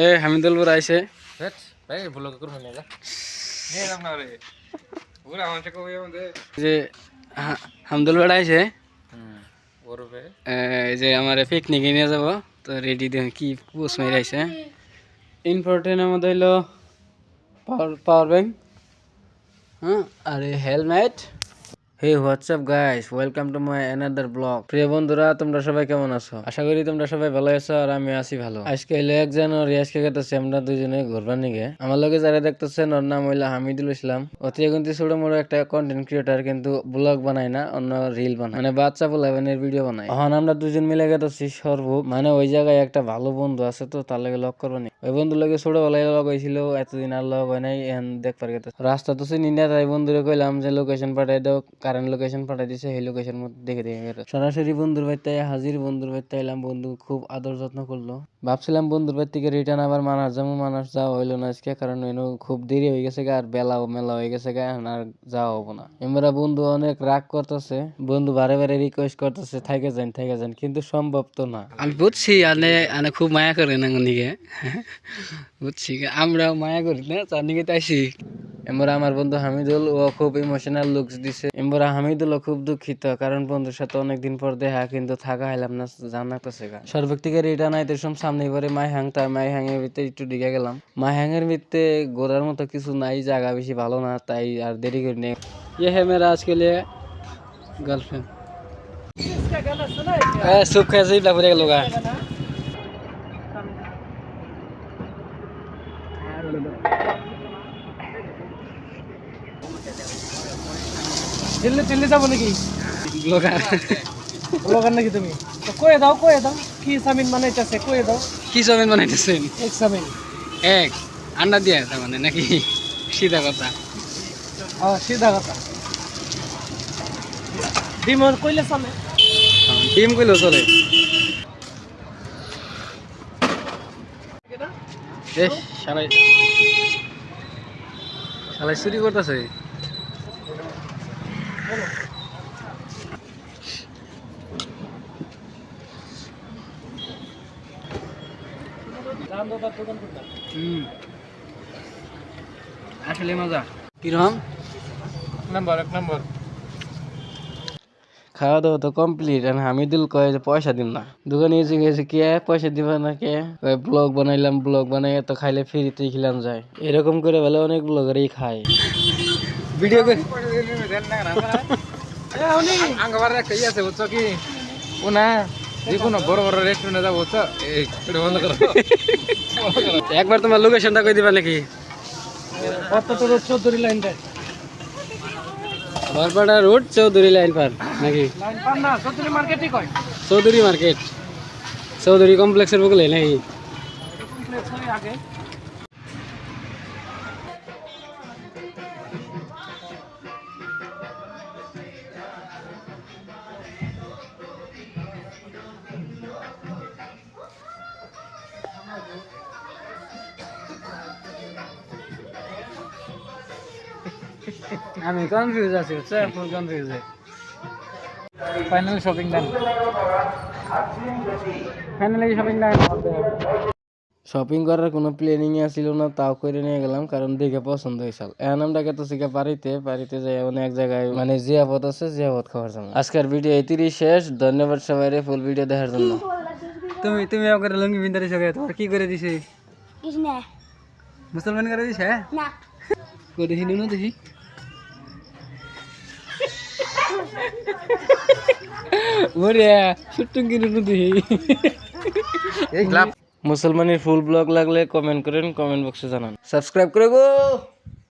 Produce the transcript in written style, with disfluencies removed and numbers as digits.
এ হামিদুল বড় আইছে ভাই ব্লগ করব না যা নে রাম না রে পুরা আমাকে কই আমাদের যে হামদুল বড় আইছে ওরবে এই যে আমার পিকনিকে নিয়ে যাব তো রেডি দেন কি পোস্ট মেরে আইছে ইম্পর্টেন্ট আমাদের হলো পাওয়ার ব্যাংক হ্যাঁ আরে helmet hey what's up guys welcome to my another blog প্রিয় বন্ধুরা তোমরা সবাই কেমন আছো আশা করি তোমরা সবাই ভালো আছো আর আমি আছি ভালো আজকে হলো 1 জানুয়ারি আজকে গেতেছি আমরা দুজনে ঘুরবার নিগে আমার লগে যারা দেখতেছেন ওর নাম হইলো হামিদুল ইসলাম অতি এগুনতি ছোট মোটো একটা কন্টেন্ট ক্রিয়েটর কিন্তু ব্লগ বানায় না অন্য রিল বানায় মানে বাচ্চা পোলাবেনের ভিডিও বানায় এখন আমরা দুজন মিলে গেতেছি সর্বুক মানে ওই জায়গায় একটা ভালো বন্ধু আছে তো তার লগে লক করবো নি ওই বন্ধুর লগে ছোটবেলায় লগ হয়েছিল এতদিন আর লগ হয় নাই এখন দেখবার গেতে রাস্তা তো চিনি না তাই বন্ধুরে কইলাম যে লোকেশন পাঠাই দাও কারেন্ট লোকেশন পাঠাই দিছে সেই লোকেশন মধ্যে দেখে দেখে সরাসরি বন্ধুর বাড়িতে হাজির বন্ধুর বাড়িতে এলাম বন্ধু খুব আদর যত্ন করলো ভাবছিলাম বন্ধুর বাড়ি থেকে রিটার্ন আবার মানার যাওয়া হইলো না আজকে কারণ খুব দেরি হয়ে গেছে আর বেলাও মেলা হয়ে গেছে আর যাওয়া হবো না এমরা বন্ধু অনেক রাগ করতেছে বন্ধু বারে বারে রিকোয়েস্ট করতেছে থেকে যান কিন্তু সম্ভব তো না আমি বুঝছি আনে খুব মায়া করে না নিকে বুঝছি আমরাও মায়া করি না তার নিকে তাইছি এমরা আমার বন্ধু হামিদুল ও খুব ইমোশনাল লুকস দিছে এমরা হামিদুল খুব দুঃখিত কারণ বন্ধুর সাথে অনেকদিন পর দেখা কিন্তু থাকা হইলাম না জানাতেছে সর্বেক থেকে রিটার্ন আইতে সামনে পরে মাইহাং তার মাইহাংয়ের ভিতরে একটু ঢিকে গেলাম মাইহাংয়ের ভিতরে ঘোরার মতো কিছু নাই জায়গা বেশি ভালো না তাই আর দেরি করি নেই ये है मेरा आज के लिए गर्लफ्रेंड सूप कैसे ही लग लोग দিল্লি দিল্লি যাবো নাকি ব্লগার ব্লগার নাকি তুমি তো কয়ে দাও কি চাউমিন বানাইতেছে কয়ে দাও কি চাউমিন বানাইতেছেন এক চাউমিন এক আন্ডা দিয়া তার মানে নাকি সিধা কথা সিধা কথা ডিম কইলে চলে ডিম কইলেও চলে শালাই শালাই চুরি করতেছে আসলে মজা কিরকম এক নম্বর খাওয়া দাওয়া তো কমপ্লিট আর হামিদুল কয়ে যে পয়সা দিন না দোকানে এসে গেছে কে পয়সা দিবা না কে ব্লগ বানাইলাম ব্লগ বানাই তো খাইলে ফ্রিতেই খিলাম যায় এরকম করে বলে অনেক ব্লগারই খায় ভিডিও করে আঙ্গবার একটা আছে বুঝছো কি ও না দেখুন বড় বড় রেস্টুরেন্টে যাবো বুঝছো বন্ধ করো একবার তোমার লোকেশনটা কই দিবা নাকি কত তো রোড 14 লাইন দেয় বরপাড়া রোড চৌধুরী লাইন পার নাকি লাইন পার না 14 মার্কেটই কয় চৌধুরী মার্কেট চৌধুরী কমপ্লেক্সের বগলে নাকি কমপ্লেক্স হয় আগে আমি কনফিউজ আছি full confuse final shopping done finally shopping done shopping করার কোনো প্ল্যানিং ছিল না তাও করে নিয়ে গেলাম কারণ দেখে পছন্দ হয়েছিল এখন আমরা গেতেছি বাড়িতে যাই অনেক জায়গায় মানে জিয়াপত আছে জিয়াপত খাওয়ার জন্য আজকের ভিডিও এতিরই শেষ ধন্যবাদ সবাই ফুল ভিডিও দেখার জন্য তুমি আমাকে লুঙ্গি বিন্দারি সঙ্গে তোমার কি করে দিছে মুসলমান করে দিছে না কই দেখি নুন দেখি ওরে শুটুঙ্গি নুন দেখি এই ক্লাব মুসলমানের ফুল ব্লগ লাগলে কমেন্ট করেন কমেন্ট বক্সে জানান সাবস্ক্রাইব করে গো।